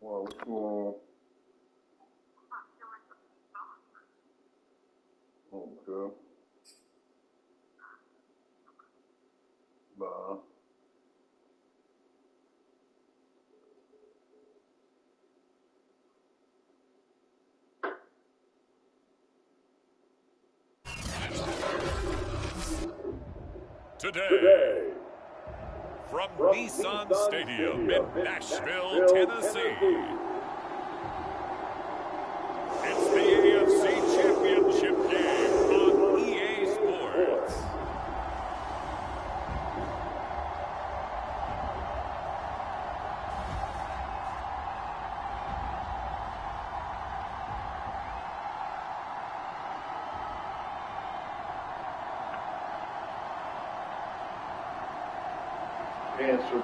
Wow, what's going on? Okay. Bye. Today, from Nissan Stadium in Nashville, Tennessee, it's the AFC Championship game on EA Sports. Answer.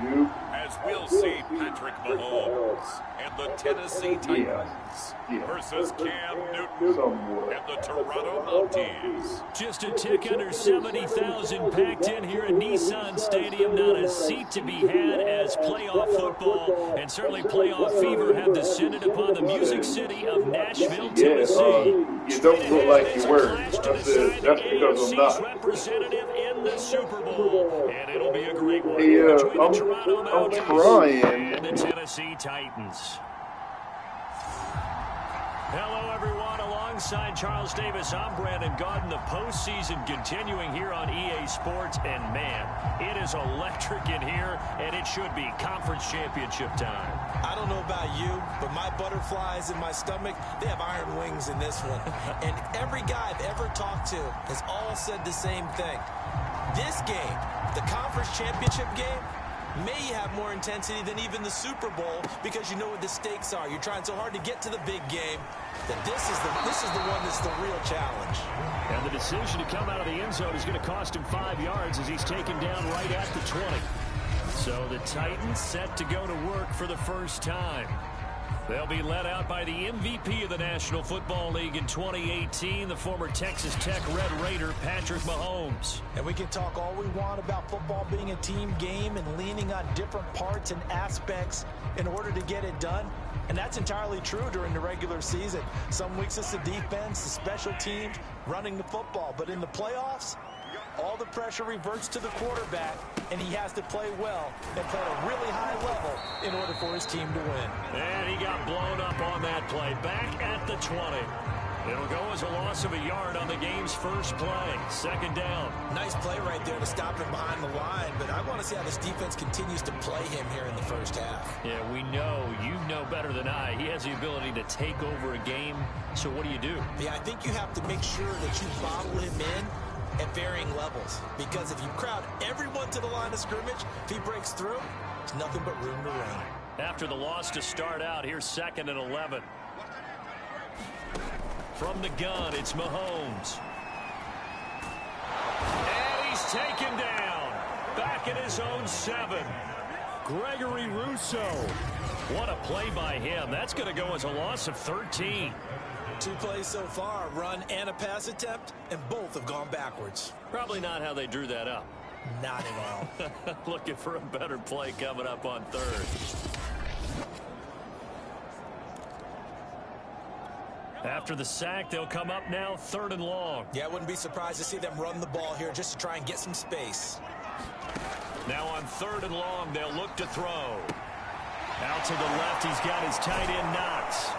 You. As we'll see Patrick Mahomes and the Tennessee Titans versus Cam Newton and the Toronto Mounties. Just a tick under 70,000 packed in here at Nissan Stadium. Not a seat to be had as playoff football and certainly playoff fever have descended upon the music city of Nashville, Tennessee. You don't look like you were. I said, that's because I'm not. Representative in the Super Bowl, and it'll be a great one Yeah, between the Toronto Mounties and the Tennessee Titans. Hello, everyone. Alongside Charles Davis, I'm Brandon Gaudin. The postseason continuing here on EA Sports. And, man, it is electric in here, and it should be conference championship time. I don't know about you, but my butterflies in my stomach, they have iron wings in this one. And every guy I've ever talked to has all said the same thing. This game, the conference championship game, may have more intensity than even the Super Bowl because you know what the stakes are. You're trying so hard to get to the big game that this is the one that's the real challenge. And the decision to come out of the end zone is going to cost him 5 yards as he's taken down right at the 20. So the Titans set to go to work for the first time. They'll be led out by the MVP of the National Football League in 2018, the former Texas Tech Red Raider, Patrick Mahomes. And we can talk all we want about football being a team game and leaning on different parts and aspects in order to get it done. And that's entirely true during the regular season. Some weeks it's the defense, the special teams, running the football. But in the playoffs, all the pressure reverts to the quarterback, and he has to play well and play at a really high level in order for his team to win. And he got blown up on that play, back at the 20. It'll go as a loss of a yard on the game's first play. Second down. Nice play right there to stop him behind the line, but I want to see how this defense continues to play him here in the first half. Yeah, we know, you know better than I, he has the ability to take over a game, so what do? Yeah, I think you have to make sure that you bottle him in at varying levels, because if you crowd everyone to the line of scrimmage, if he breaks through, there's nothing but room to run. After the loss to start out, here's 2nd and 11. From the gun, it's Mahomes. And he's taken down. Back at his own 7. Gregory Rousseau. What a play by him. That's going to go as a loss of 13. 2 plays so far, a run and a pass attempt, and both have gone backwards. Probably not how they drew that up. Not at all. Looking for a better play coming up on 3rd. After the sack, they'll come up now 3rd and long. Yeah, I wouldn't be surprised to see them run the ball here just to try and get some space. Now on 3rd and long, they'll look to throw. Out to the left, he's got his tight end Knox.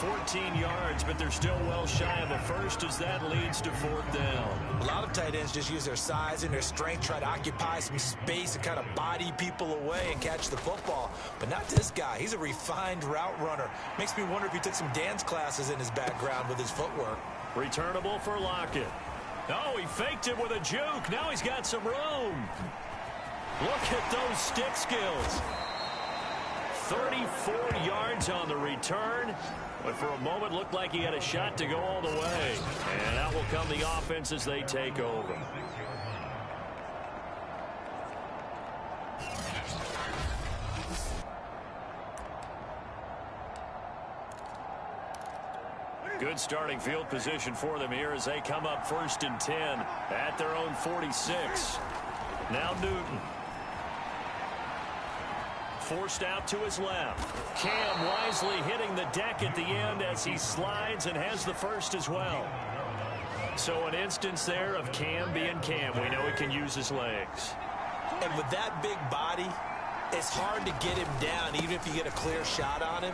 14 yards, but they're still well shy of a first as that leads to 4th down. A lot of tight ends just use their size and their strength, try to occupy some space and kind of body people away and catch the football. But not this guy. He's a refined route runner. Makes me wonder if he took some dance classes in his background with his footwork. Returnable for Lockett. Oh, he faked it with a juke. Now he's got some room. Look at those stick skills. 34 yards on the return. But for a moment, looked like he had a shot to go all the way. And out will come the offense as they take over. Good starting field position for them here as they come up 1st and 10 at their own 46. Now Newton. forced out to his left. Cam wisely hitting the deck at the end as he slides and has the first as well. So an instance there of Cam being Cam. We know he can use his legs. And with that big body, it's hard to get him down even if you get a clear shot on him.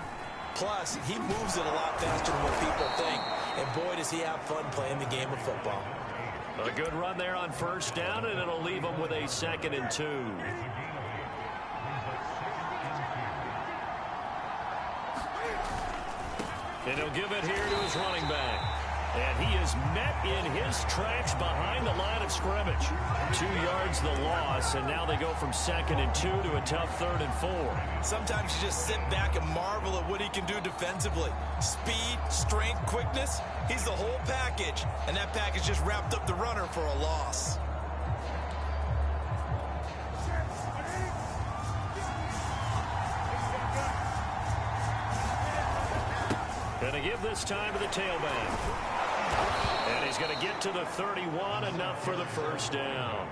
Plus, he moves it a lot faster than what people think. And boy, does he have fun playing the game of football. A good run there on first down, and it'll leave him with a 2nd and 2. And he'll give it here to his running back. And he is met in his tracks behind the line of scrimmage. 2 yards the loss, and now they go from 2nd and 2 to a tough 3rd and 4. Sometimes you just sit back and marvel at what he can do defensively. Speed, strength, quickness, he's the whole package. And that package just wrapped up the runner for a loss. Going to give this time to the tailback. And he's going to get to the 31, enough for the first down.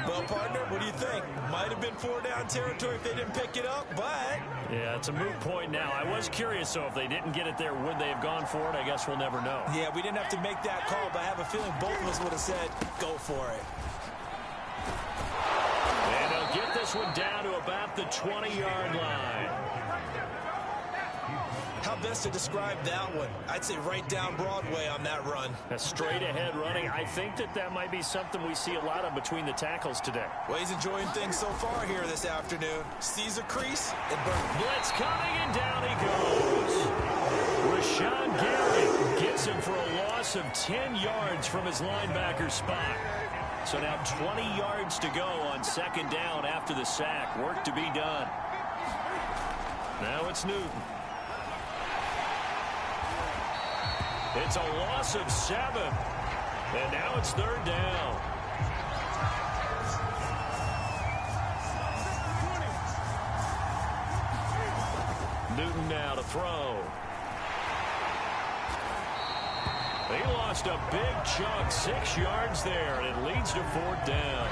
Well, partner, what do you think? Might have been 4-down territory if they didn't pick it up, but... Yeah, it's a moot point now. I was curious, so if they didn't get it there, would they have gone for it? I guess we'll never know. Yeah, we didn't have to make that call, but I have a feeling both of us would have said, go for it. And they'll get this one down to about the 20-yard line. How best to describe that one? I'd say right down Broadway on that run. A straight ahead running. I think that might be something we see a lot of between the tackles today. Well, he's enjoying things so far here this afternoon. Sees a crease and burns. Blitz coming, and down he goes. Rashawn Gary gets him for a loss of 10 yards from his linebacker spot. So now 20 yards to go on 2nd down after the sack. Work to be done. Now it's Newton. It's a loss of 7. And now it's 3rd down. Newton now to throw. He lost a big chunk, 6 yards there, and it leads to 4th down.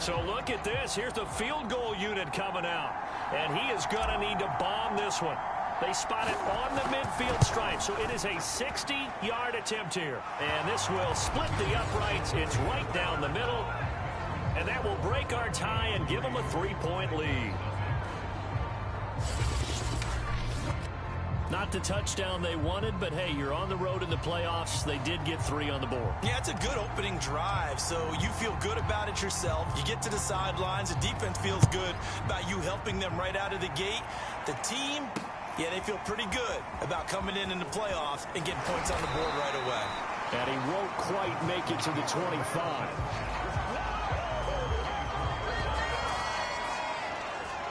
So look at this. Here's the field goal unit coming out. And he is going to need to bomb this one. They spot it on the midfield stripe. So it is a 60-yard attempt here. And this will split the uprights. It's right down the middle. And that will break our tie and give them a 3-point lead. Not the touchdown they wanted, but hey, you're on the road in the playoffs. They did get 3 on the board. Yeah, it's a good opening drive, so you feel good about it yourself. You get to the sidelines. The defense feels good about you helping them right out of the gate. The team, yeah, they feel pretty good about coming in the playoffs and getting points on the board right away. And he won't quite make it to the 25.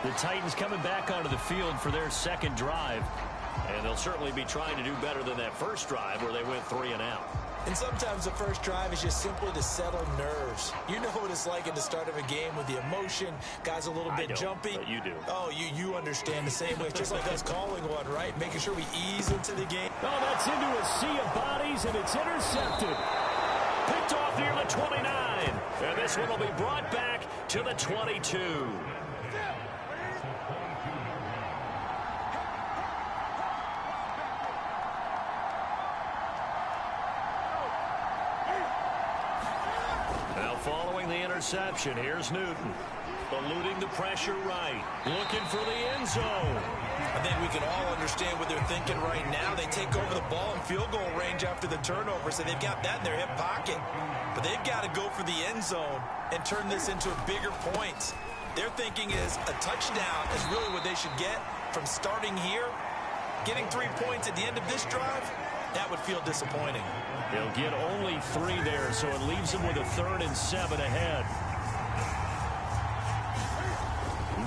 The Titans coming back onto the field for their 2nd drive. And they'll certainly be trying to do better than that first drive where they went 3 and out. And sometimes the first drive is just simply to settle nerves. You know what it's like at the start of a game with the emotion. Guys a little bit jumpy. But you do. Oh, you understand the same way. It's just like us calling one, right? Making sure we ease into the game. Oh, that's into a sea of bodies, and it's intercepted. Picked off near the 29. And this one will be brought back to the 22. Following the interception, here's Newton. Eluding the pressure right. Looking for the end zone. I think we can all understand what they're thinking right now. They take over the ball in field goal range after the turnover, so they've got that in their hip pocket. But they've got to go for the end zone and turn this into bigger points. Their thinking is a touchdown is really what they should get from starting here. Getting 3 points at the end of this drive, that would feel disappointing. They'll get only 3 there, so it leaves them with a 3rd and 7 ahead.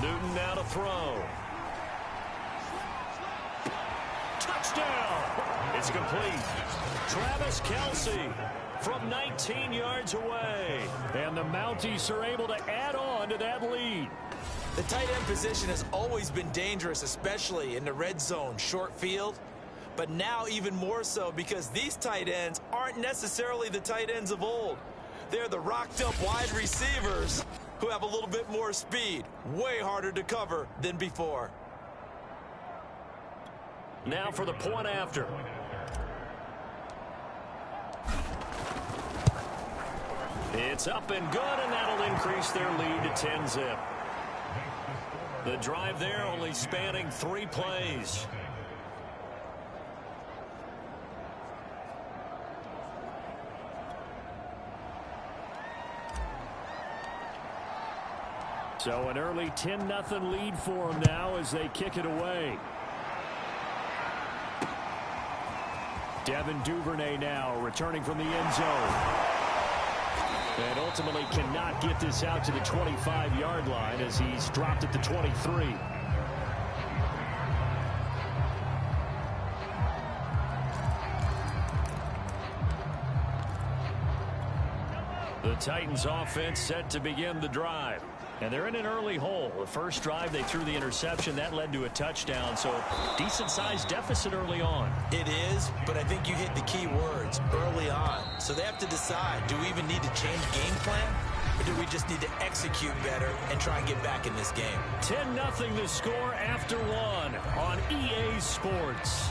Newton now to throw. Touchdown! It's complete. Travis Kelce from 19 yards away. And the Mounties are able to add on to that lead. The tight end position has always been dangerous, especially in the red zone, short field. But now even more so because these tight ends aren't necessarily the tight ends of old. They're the rocked-up wide receivers who have a little bit more speed. Way harder to cover than before. Now for the point after. It's up and good, and that'll increase their lead to 10-zip. The drive there only spanning 3 plays. So an early 10-0 lead for them now as they kick it away. Devin Duvernay now returning from the end zone. And ultimately cannot get this out to the 25-yard line as he's dropped at the 23. The Titans offense set to begin the drive. And they're in an early hole. The first drive, they threw the interception. That led to a touchdown. So decent-sized deficit early on. It is, but I think you hit the key words, early on. So they have to decide, do we even need to change game plan? Or do we just need to execute better and try and get back in this game? 10-0 the score after one on EA Sports.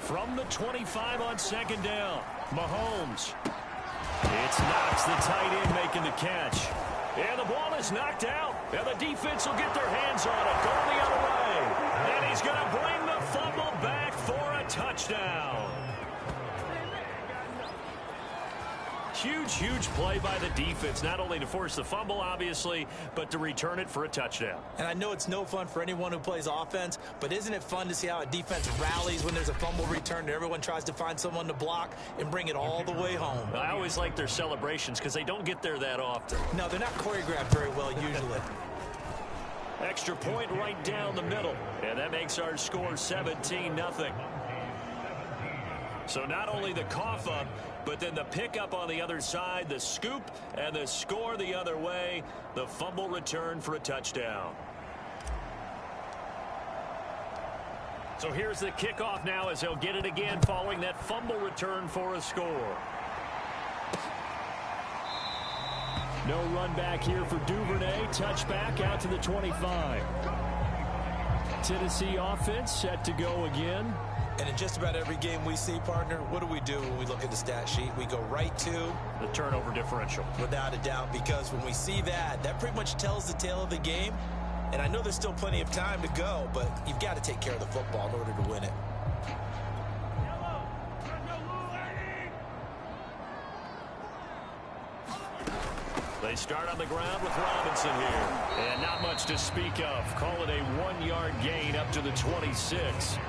From the 25 on second down, Mahomes. It's Knox, the tight end, making the catch. And the ball is knocked out. And the defense will get their hands on it, going the other way. And he's going to bring the fumble back for a touchdown. Huge, huge play by the defense, not only to force the fumble, obviously, but to return it for a touchdown. And I know it's no fun for anyone who plays offense, but isn't it fun to see how a defense rallies when there's a fumble return and everyone tries to find someone to block and bring it all the way home? I always like their celebrations because they don't get there that often. No, they're not choreographed very well usually. Extra point right down the middle, and that makes our score 17-0. So not only the cough up, but then the pickup on the other side, the scoop, and the score the other way. The fumble return for a touchdown. So here's the kickoff now as he'll get it again following that fumble return for a score. No run back here for Duvernay. Touchback out to the 25. Tennessee offense set to go again. And in just about every game we see, partner, what do we do when we look at the stat sheet? We go right to the turnover differential. Without a doubt, because when we see that, that pretty much tells the tale of the game. And I know there's still plenty of time to go, but you've got to take care of the football in order to win it. They start on the ground with Robinson here. And not much to speak of. Call it a 1-yard gain up to the 26.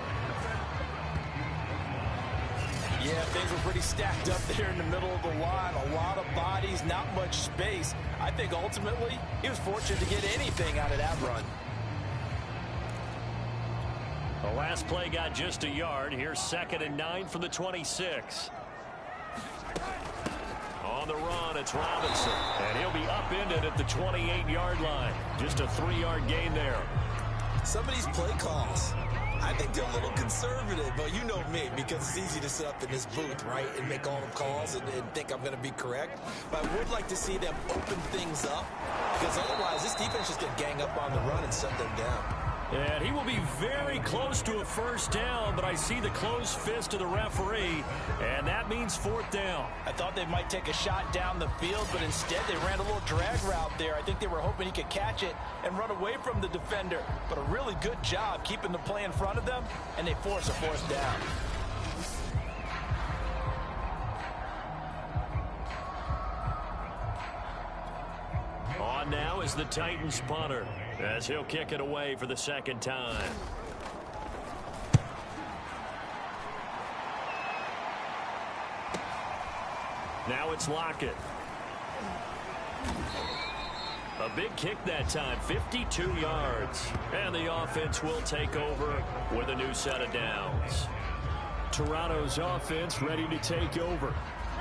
Yeah, things were pretty stacked up there in the middle of the line. A lot of bodies, not much space. I think ultimately he was fortunate to get anything out of that run. The last play got just a yard. Here's 2nd and 9 from the 26. On the run, it's Robinson. And he'll be upended at the 28-yard line. Just a 3-yard gain there. Some of these play calls, I think they're a little conservative, but you know me, because it's easy to sit up in this booth, right, and make all the calls and think I'm going to be correct. But I would like to see them open things up, because otherwise this defense is going to gang up on the run and shut them down. And he will be very close to a first down, but I see the closed fist of the referee, and that means 4th down. I thought they might take a shot down the field, but instead they ran a little drag route there. I think they were hoping he could catch it and run away from the defender. But a really good job keeping the play in front of them, and they force a 4th down. On now is the Titans punter, as he'll kick it away for the 2nd time. Now it's Lockett. A big kick that time, 52 yards. And the offense will take over with a new set of downs. Toronto's offense ready to take over.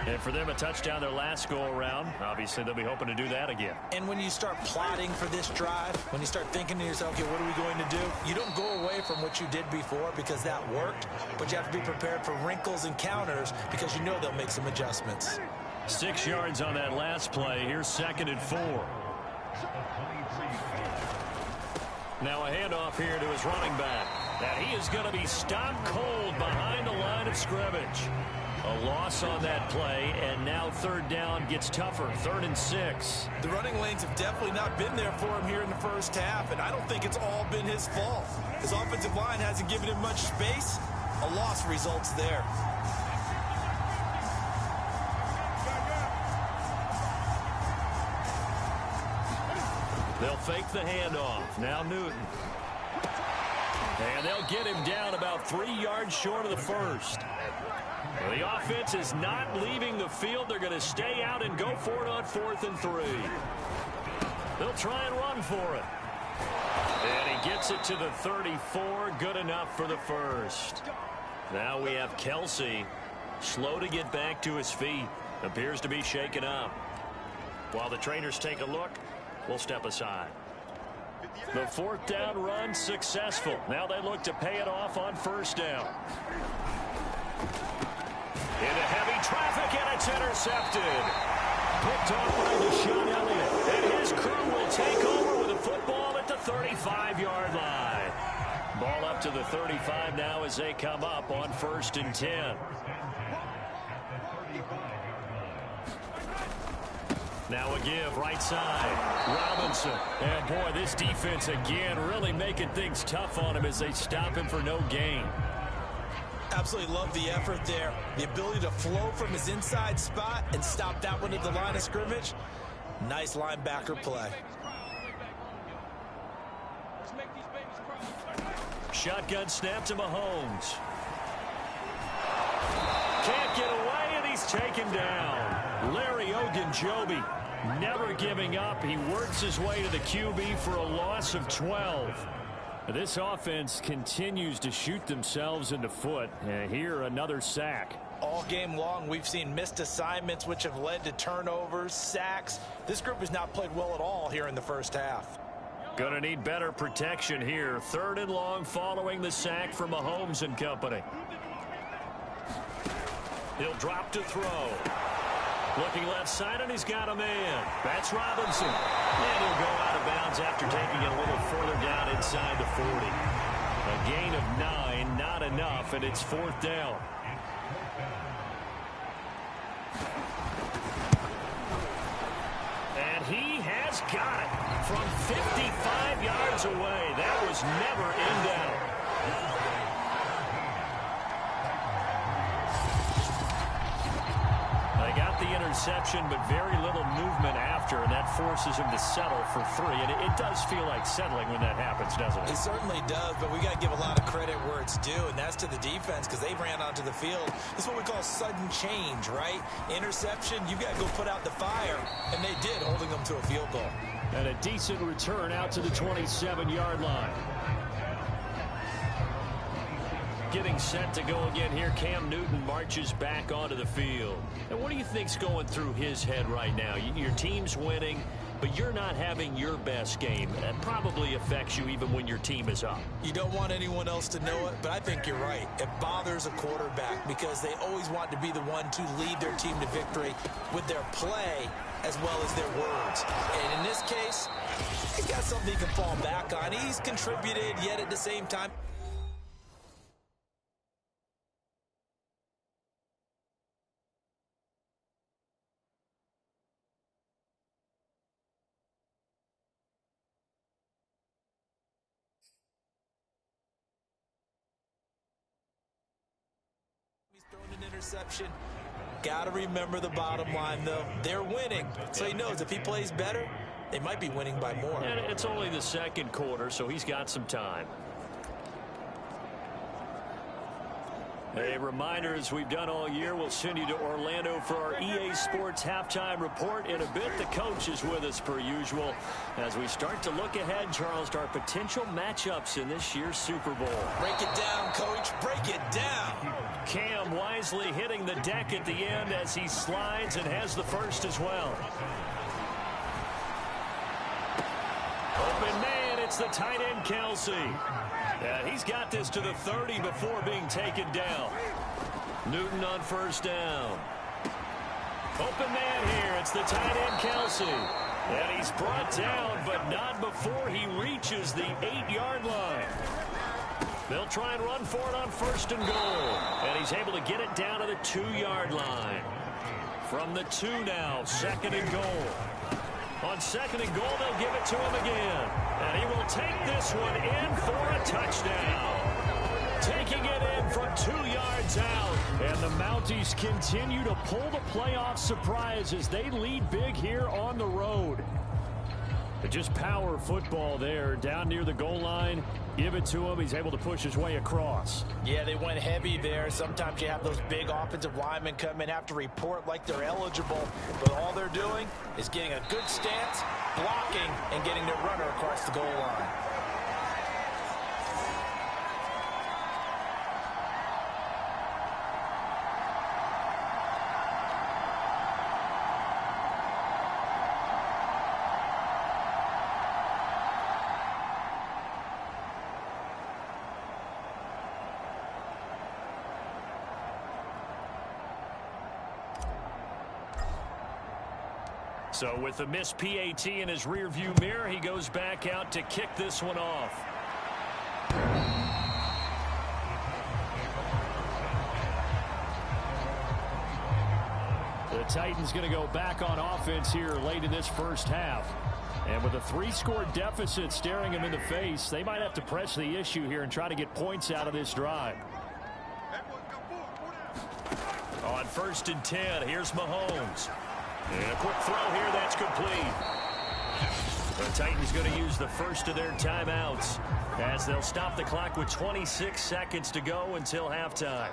And for them, a touchdown their last go-around. Obviously, they'll be hoping to do that again. And when you start plotting for this drive, when you start thinking to yourself, okay, what are we going to do? You don't go away from what you did before because that worked, but you have to be prepared for wrinkles and counters because you know they'll make some adjustments. 6 yards on that last play. Here's 2nd and 4. Now a handoff here to his running back. And he is going to be stopped cold behind the line of scrimmage. A loss on that play, and now 3rd down gets tougher, 3rd and 6. The running lanes have definitely not been there for him here in the first half, and I don't think it's all been his fault. His offensive line hasn't given him much space. A loss results there. They'll fake the handoff. Now Newton. And they'll get him down about 3 yards short of the first. The offense is not leaving the field. They're going to stay out and go for it on 4th and 3. They'll try and run for it. And he gets it to the 34. Good enough for the first. Now we have Kelsey. Slow to get back to his feet. Appears to be shaken up. While the trainers take a look, we'll step aside. The 4th down run successful. Now they look to pay it off on 1st down. Into heavy traffic, and it's intercepted. Picked off by Deshaun Elliott. And his crew will take over with a football at the 35-yard line. Ball up to the 35 now as they come up on 1st and 10. Now a give, right side. Robinson. And boy, this defense again really making things tough on him as they stop him for no gain. Absolutely love the effort there. The ability to flow from his inside spot and stop that one at the line of scrimmage. Nice linebacker play. Shotgun snap to Mahomes. Can't get away, and he's taken down. Larry Ogunjobi never giving up. He works his way to the QB for a loss of 12. This offense continues to shoot themselves in the foot. And here, another sack. All game long, we've seen missed assignments, which have led to turnovers, sacks. This group has not played well at all here in the first half. Going to need better protection here. 3rd and long following the sack from Mahomes and company. He'll drop to throw. Looking left side, and he's got a man. That's Robinson. And he'll go out of bounds after taking it a little further down inside the 40. A gain of 9, not enough, and it's 4th down. And he has got it from 55 yards away. That was never in doubt. The interception, but very little movement after, and that forces him to settle for 3. And it does feel like settling when that happens, doesn't it? It certainly does, but we got to give a lot of credit where it's due, and that's to the defense because they ran onto the field. This is what we call sudden change, right? Interception, you've got to go put out the fire, and they did, holding them to a field goal. And a decent return out to the 27-yard line. Getting set to go again here, Cam Newton marches back onto the field. And what do you think's going through his head right now? Your team's winning, but you're not having your best game. That probably affects you even when your team is up. You don't want anyone else to know it, but I think you're right. It bothers a quarterback because they always want to be the one to lead their team to victory with their play as well as their words. And in this case, he's got something he can fall back on. He's contributed, yet at the same time, interception. Got to remember the bottom line, though. They're winning. So he knows if he plays better, they might be winning by more. And it's only the 2nd quarter, so he's got some time. A reminder, as we've done all year, we'll send you to Orlando for our EA Sports halftime report. In a bit, the coach is with us per usual as we start to look ahead, Charles, to our potential matchups in this year's Super Bowl. Break it down, Coach. Break it down. Cam wisely hitting the deck at the end as he slides and has the first as well. Open man, it's the tight end, Kelsey. And he's got this to the 30 before being taken down. Newton on first down. Open man here. It's the tight end, Kelsey. And he's brought down, but not before he reaches the 8-yard line. They'll try and run for it on first and goal. And he's able to get it down to the 2-yard line. From the 2 now, second and goal. On second and goal, they'll give it to him again. And he will take this one in for a touchdown. Taking it in from 2 yards out. And the Mounties continue to pull the playoff surprise as they lead big here on the road. But just power football there down near the goal line. Give it to him. He's able to push his way across. Yeah, they went heavy there. Sometimes you have those big offensive linemen come in, have to report like they're eligible. But all they're doing is getting a good stance, blocking, and getting their runner across the goal line. So with the missed PAT in his rearview mirror, he goes back out to kick this one off. The Titans going to go back on offense here late in this first half. And with a 3-score deficit staring him in the face, they might have to press the issue here and try to get points out of this drive. On first and 10, here's Mahomes. And a quick throw here, that's complete. The Titans going to use the first of their timeouts as they'll stop the clock with 26 seconds to go until halftime.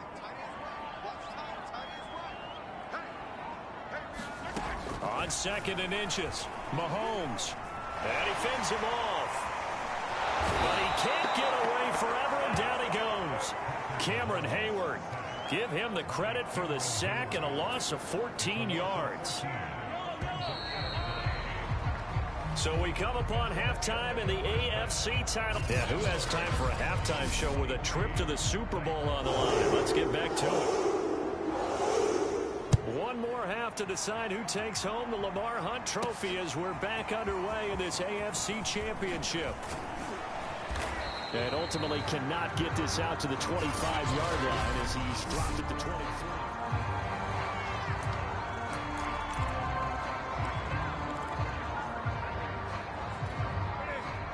On second and inches, Mahomes. And he fends him off. But he can't get away forever, and down he goes. Cameron Hayward. Give him the credit for the sack and a loss of 14 yards. So we come upon halftime in the AFC title. Yeah, who has time for a halftime show with a trip to the Super Bowl on the line? Let's get back to it. One more half to decide who takes home the Lamar Hunt Trophy as we're back underway in this AFC Championship. And ultimately cannot get this out to the 25-yard line as he's dropped at the 23.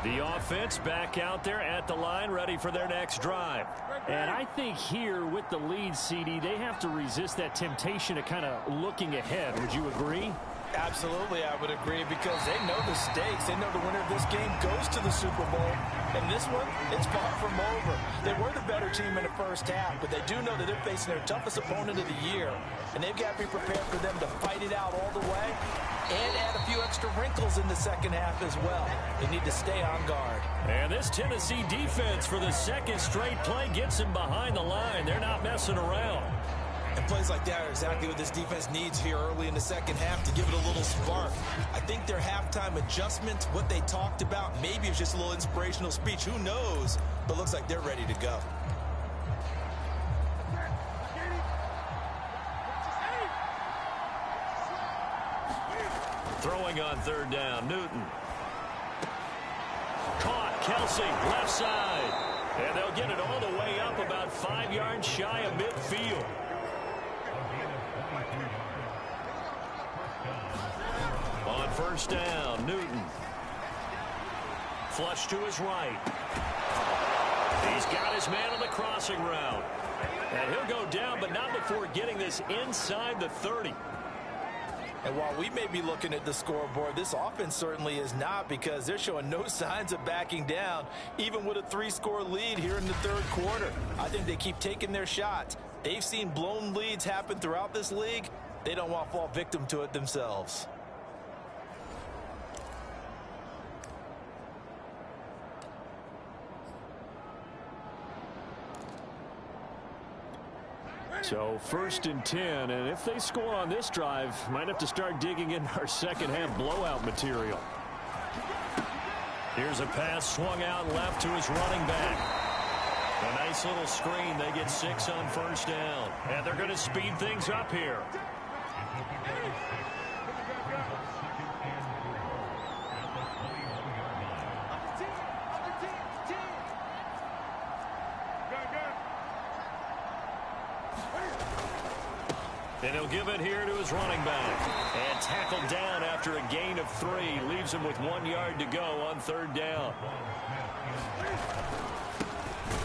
The offense back out there at the line, ready for their next drive. And I think here with the lead, CD, they have to resist that temptation of kind of looking ahead. Would you agree? Absolutely, I would agree, because they know the stakes. They know the winner of this game goes to the Super Bowl. And this one, it's far from over. They were the better team in the first half, but they do know that they're facing their toughest opponent of the year. And they've got to be prepared for them to fight it out all the way and add a few extra wrinkles in the second half as well. They need to stay on guard. And this Tennessee defense for the second straight play gets them behind the line. They're not messing around. And plays like that are exactly what this defense needs here early in the second half to give it a little spark. I think their halftime adjustment, what they talked about, maybe it's just a little inspirational speech. Who knows? But looks like they're ready to go. Throwing on third down, Newton. Caught, Kelsey, left side. And they'll get it all the way up about 5 yards shy of midfield. On first down, Newton. Flush to his right. He's got his man on the crossing route. And he'll go down, but not before getting this inside the 30. And while we may be looking at the scoreboard, this offense certainly is not, because they're showing no signs of backing down, even with a 3-score lead here in the third quarter. I think they keep taking their shots, They've seen blown leads happen throughout this league. They don't want to fall victim to it themselves. So 1st and 10, and if they score on this drive, might have to start digging in our second half blowout material. Here's a pass swung out left to his running back. A nice little screen. They get 6 on 1st down. And they're going to speed things up here. And he'll give it here to his running back. And tackled down after a gain of 3. Leaves him with 1 yard to go on 3rd down.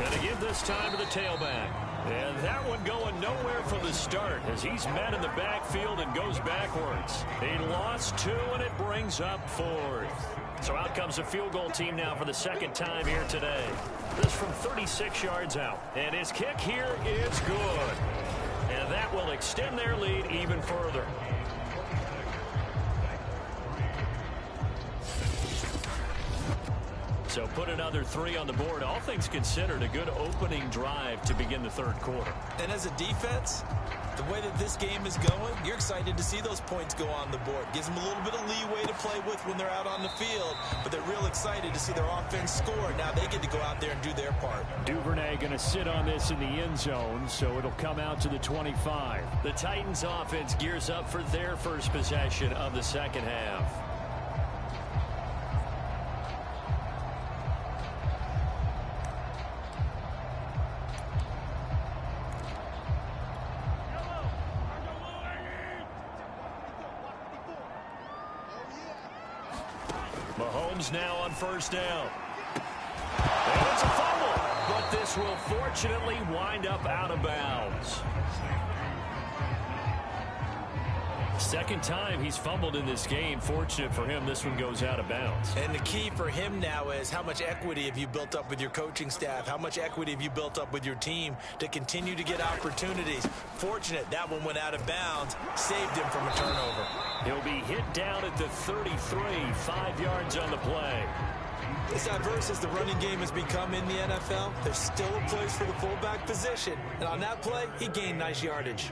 And again this time to the tailback. And that one going nowhere from the start as he's met in the backfield and goes backwards. He lost 2, and it brings up 4th. So out comes the field goal team now for the 2nd time here today. This from 36 yards out. And his kick here is good. And that will extend their lead even further. So put another 3 on the board. All things considered, a good opening drive to begin the 3rd quarter. And as a defense, the way that this game is going, you're excited to see those points go on the board. Gives them a little bit of leeway to play with when they're out on the field, but they're real excited to see their offense score. Now they get to go out there and do their part. Duvernay going to sit on this in the end zone, so it'll come out to the 25. The Titans offense gears up for their first possession of the 2nd half. Mahomes now on 1st down. And it's a fumble, but this will fortunately wind up out of bounds. 2nd time he's fumbled in this game. Fortunate for him, this one goes out of bounds. And the key for him now is how much equity have you built up with your coaching staff? How much equity have you built up with your team to continue to get opportunities? Fortunate that one went out of bounds, saved him from a turnover. He'll be hit down at the 33, 5 yards on the play. As diverse as the running game has become in the NFL, there's still a place for the fullback position. And on that play, he gained nice yardage.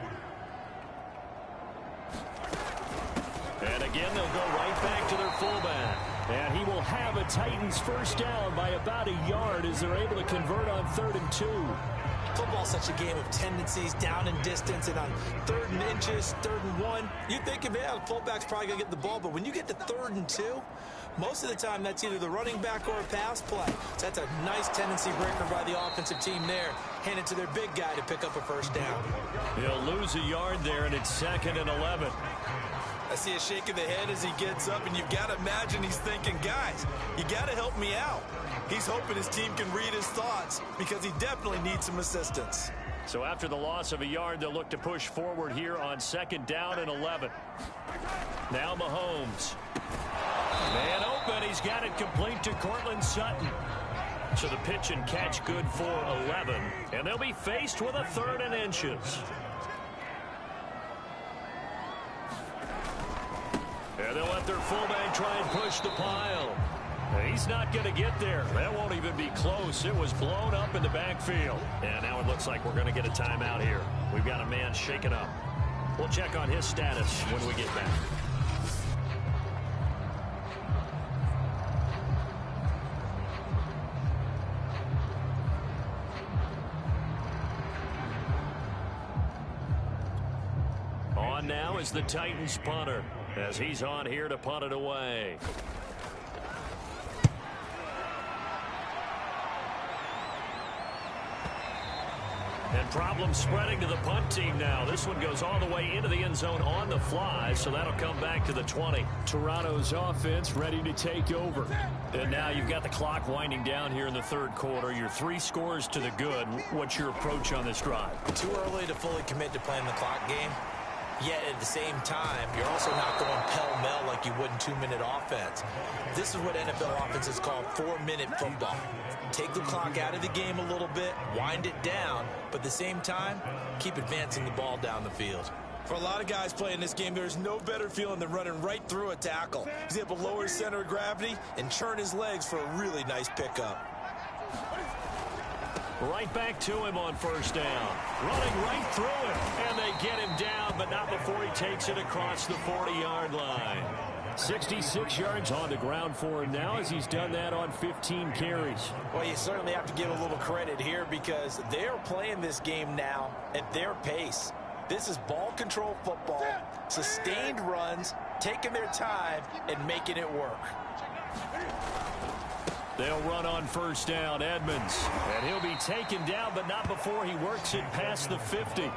And again, they'll go right back to their fullback. And he will have a Titans 1st down by about a yard as they're able to convert on 3rd and 2. Football's such a game of tendencies, down and distance, and on 3rd and inches, 3rd and 1. You think, yeah, the fullback's probably going to get the ball, but when you get to 3rd and 2, most of the time that's either the running back or a pass play. So that's a nice tendency breaker by the offensive team there. Hand it to their big guy to pick up a 1st down. He'll lose a yard there, and it's 2nd and 11. I see a shake of the head as he gets up, and you've got to imagine he's thinking, guys, you got to help me out. He's hoping his team can read his thoughts because he definitely needs some assistance. So after the loss of a yard, they'll look to push forward here on 2nd down and 11. Now Mahomes. Man open. He's got it complete to Cortland Sutton. So the pitch and catch good for 11. And they'll be faced with a 3rd and inches. And they'll let their fullback try and push the pile. He's not going to get there. That won't even be close. It was blown up in the backfield. And now it looks like we're going to get a timeout here. We've got a man shaken up. We'll check on his status when we get back. On now is the Titans punter as he's on here to punt it away. And problem spreading to the punt team now. This one goes all the way into the end zone on the fly, so that'll come back to the 20. Toronto's offense ready to take over. And now you've got the clock winding down here in the 3rd quarter. Your 3 scores to the good. What's your approach on this drive? Too early to fully commit to playing the clock game. Yet at the same time, you're also not going pell-mell like you would in 2-minute offense. This is what NFL offenses call 4-minute football. Take the clock out of the game a little bit, wind it down, but at the same time, keep advancing the ball down the field. For a lot of guys playing this game, there's no better feeling than running right through a tackle. He's able to lower his center of gravity and turn his legs for a really nice pickup. Right back to him on first down. Running right through him. And they get him down, but not before he takes it across the 40-yard line. 66 yards on the ground for him now as he's done that on 15 carries. Well, you certainly have to give a little credit here because they're playing this game now at their pace. This is ball control football, sustained runs, taking their time, and making it work. They'll run on first down, Edmonds. And he'll be taken down, but not before he works it past the 50.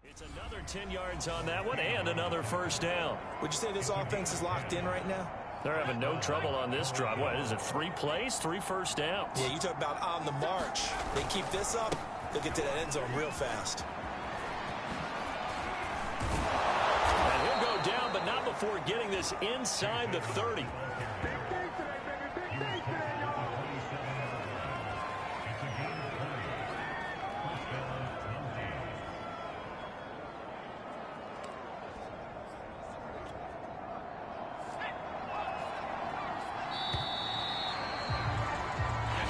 It's another 10 yards on that one and another first down. Would you say this offense is locked in right now? They're having no trouble on this drive. What is it, 3 plays, 3 first downs? Yeah, you talk about on the march. They keep this up, they'll get to that end zone real fast. And he'll go down, but not before getting this inside the 30.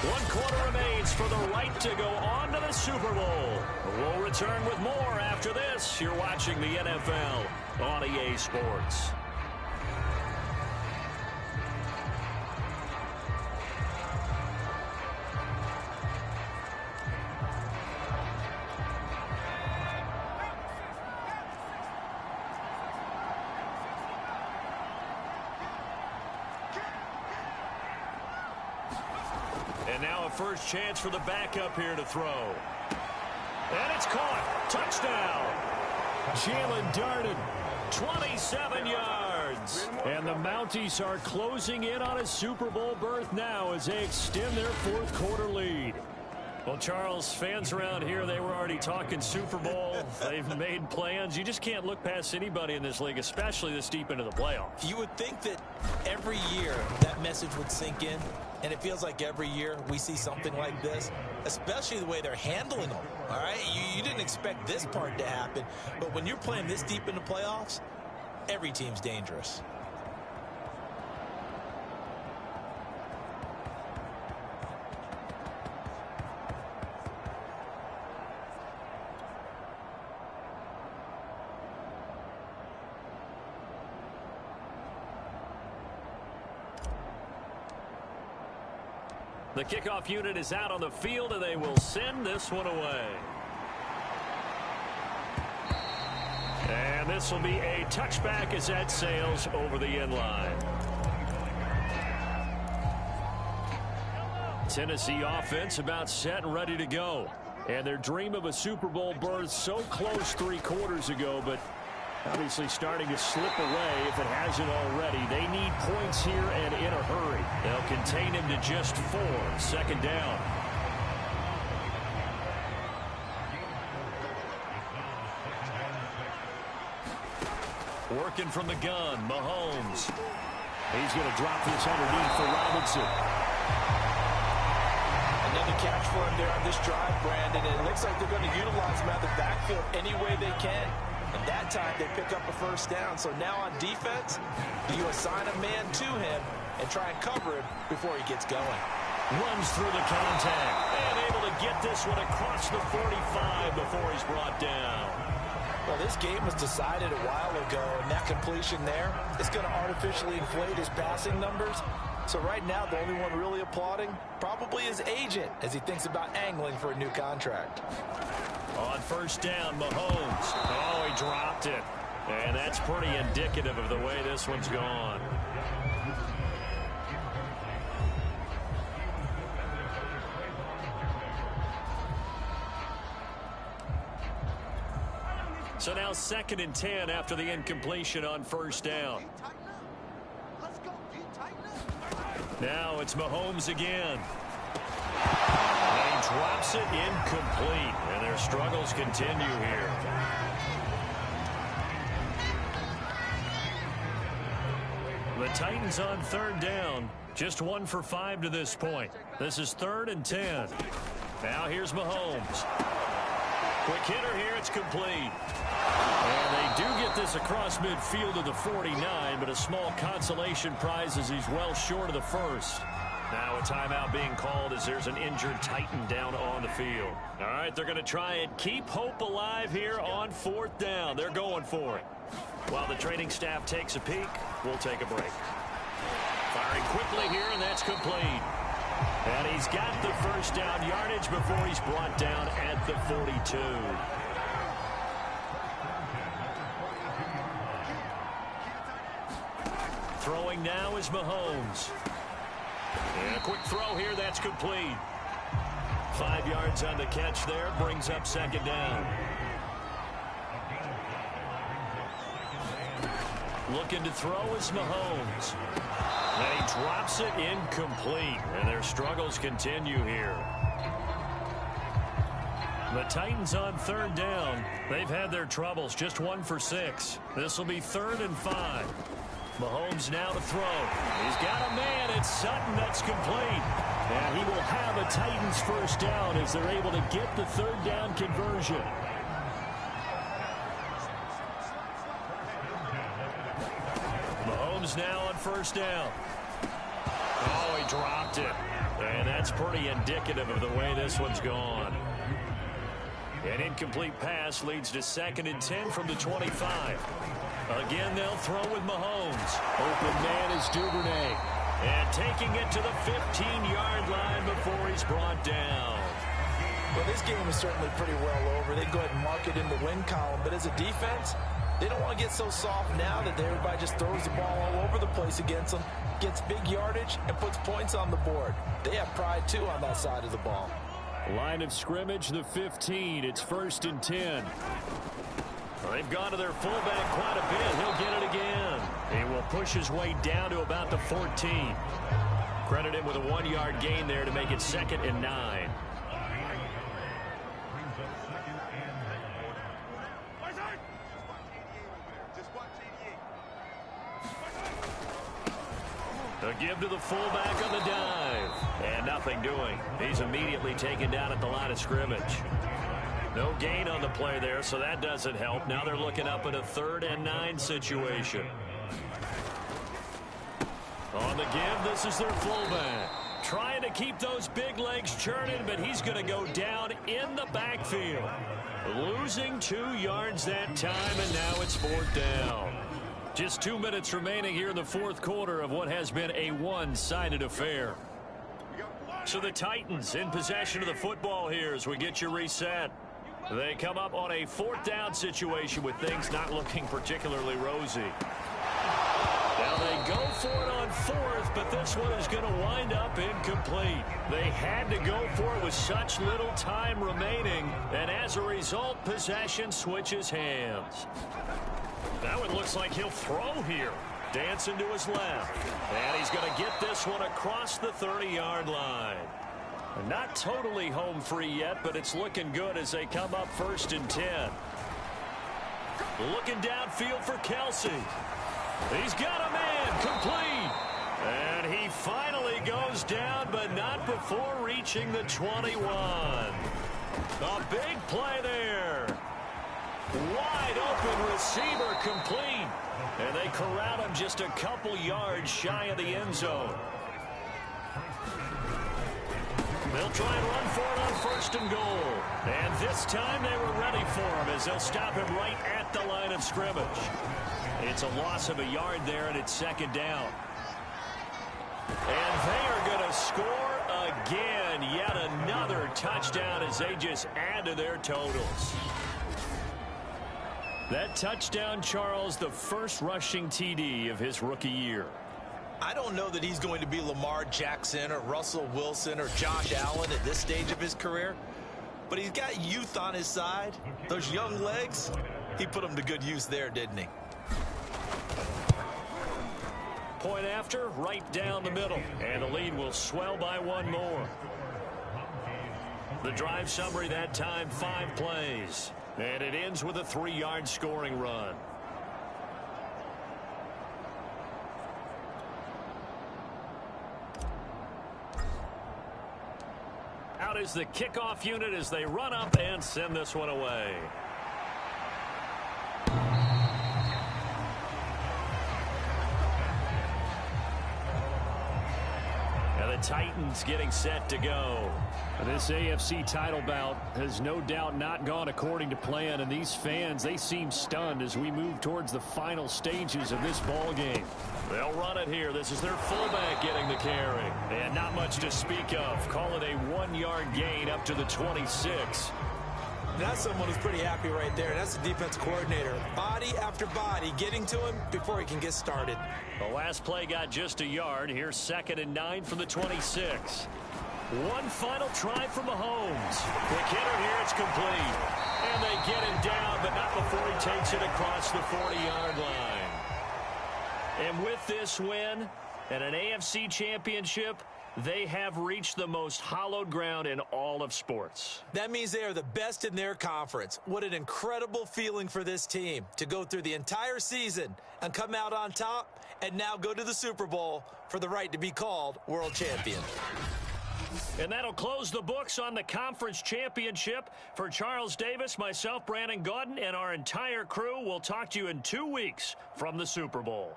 One quarter remains for the right to go on to the Super Bowl. We'll return with more after this. You're watching the NFL on EA Sports. And now a first chance for the backup here to throw. And it's caught. Touchdown. Jalen Darden, 27 yards. And the Mounties are closing in on a Super Bowl berth now as they extend their fourth quarter lead. Well, Charles, fans around here, they were already talking Super Bowl. They've made plans. You just can't look past anybody in this league, especially this deep into the playoffs. You would think that every year that message would sink in, and it feels like every year we see something like this, especially the way they're handling them, all right? You didn't expect this part to happen, but when you're playing this deep in the playoffs, every team's dangerous. The kickoff unit is out on the field, and they will send this one away. And this will be a touchback as that sails over the end line. Tennessee offense about set and ready to go. And their dream of a Super Bowl berth so close 3 quarters ago, but obviously starting to slip away if it hasn't already. They need points here and in a hurry. They'll contain him to just 4. Second down. Working from the gun, Mahomes. He's going to drop this underneath for Robinson. Another catch for him there on this drive, Brandon. And it looks like they're going to utilize him out of the backfield any way they can. And that time they pick up a first down. So now on defense, do you assign a man to him and try and cover him before he gets going? Runs through the contact and able to get this one across the 45 before he's brought down. Well, this game was decided a while ago, and that completion there is going to artificially inflate his passing numbers. So right now, the only one really applauding probably his agent as he thinks about angling for a new contract. On first down, Mahomes. Oh, he dropped it. And that's pretty indicative of the way this one's gone. So now 2nd and 10 after the incompletion on first down. Now it's Mahomes again. And he drops it incomplete. And their struggles continue here. The Titans on 3rd down. Just 1 for 5 to this point. This is 3rd and 10. Now here's Mahomes. Quick hitter here. It's complete. And they do get this across midfield to the 49, but a small consolation prize as he's well short of the first. Now a timeout being called as there's an injured Titan down on the field. All right, they're going to try and keep hope alive here on 4th down. They're going for it. While the training staff takes a peek, we'll take a break. Firing quickly here, and that's complete. And he's got the first down yardage before he's brought down at the 42. Throwing now is Mahomes. And a quick throw here, that's complete. 5 yards on the catch there, brings up 2nd down. Looking to throw is Mahomes. And he drops it incomplete. And their struggles continue here. The Titans on 3rd down. They've had their troubles, just 1 for 6. This will be 3rd and 5. Mahomes now to throw. He's got a man. It's Sutton. That's complete. And he will have a Titans first down as they're able to get the 3rd down conversion. Mahomes now on first down. Oh, he dropped it. And that's pretty indicative of the way this one's gone. An incomplete pass leads to 2nd and 10 from the 25. Again, they'll throw with Mahomes. Open man is Duvernay. And taking it to the 15-yard line before he's brought down. Well, this game is certainly pretty well over. They go ahead and mark it in the win column. But as a defense, they don't want to get so soft now that everybody just throws the ball all over the place against them, gets big yardage, and puts points on the board. They have pride, too, on that side of the ball. Line of scrimmage, the 15. It's 1st and 10. They've gone to their fullback quite a bit. He'll get it again. He will push his way down to about the 14. Credit him with a 1-yard gain there to make it 2nd and 9. A give to the fullback on the dive. And nothing doing. He's immediately taken down at the line of scrimmage. No gain on the play there, so that doesn't help. Now they're looking up at a 3rd and 9 situation. On the give, this is their fullback. Trying to keep those big legs churning, but he's going to go down in the backfield. Losing 2 yards that time, and now it's 4th down. Just 2 minutes remaining here in the 4th quarter of what has been a one-sided affair. So the Titans in possession of the football here as we get you reset. They come up on a 4th down situation with things not looking particularly rosy. Now they go for it on 4th, but this one is going to wind up incomplete. They had to go for it with such little time remaining, and as a result, possession switches hands. Now it looks like he'll throw here. Dancing to his left. And he's going to get this one across the 30-yard line. Not totally home free yet, but it's looking good as they come up 1st and 10. Looking downfield for Kelsey. He's got a man, complete. And he finally goes down, but not before reaching the 21. A big play there. Wide open receiver, complete. And they corral him just a couple yards shy of the end zone. They'll try and run for it on 1st and goal. And this time they were ready for him as they'll stop him right at the line of scrimmage. It's a loss of a yard there, and it's 2nd down. And they are going to score again. Yet another touchdown as they just add to their totals. That touchdown, Charles, the first rushing TD of his rookie year. I don't know that he's going to be Lamar Jackson or Russell Wilson or Josh Allen at this stage of his career, but he's got youth on his side. Those young legs, he put them to good use there, didn't he? Point after, right down the middle, and the lead will swell by one more. The drive summary that time, 5 plays, and it ends with a 3-yard scoring run. Out is the kickoff unit as they run up and send this one away. And the Titans getting set to go. This AFC title bout has no doubt not gone according to plan, and these fans, they seem stunned as we move towards the final stages of this ball game. They'll run it here. This is their fullback getting the carry. And not much to speak of. Call it a 1-yard gain up to the 26. That's someone who's pretty happy right there. That's the defense coordinator. Body after body getting to him before he can get started. The last play got just a yard. Here's 2nd and 9 from the 26. One final try from Mahomes. Quick hitter here. It's complete. And they get him down, but not before he takes it across the 40-yard line. And with this win and an AFC championship, they have reached the most hallowed ground in all of sports. That means they are the best in their conference. What an incredible feeling for this team to go through the entire season and come out on top and now go to the Super Bowl for the right to be called world champion. And that'll close the books on the conference championship. For Charles Davis, myself, Brandon Gaudin, and our entire crew, we'll talk to you in 2 weeks from the Super Bowl.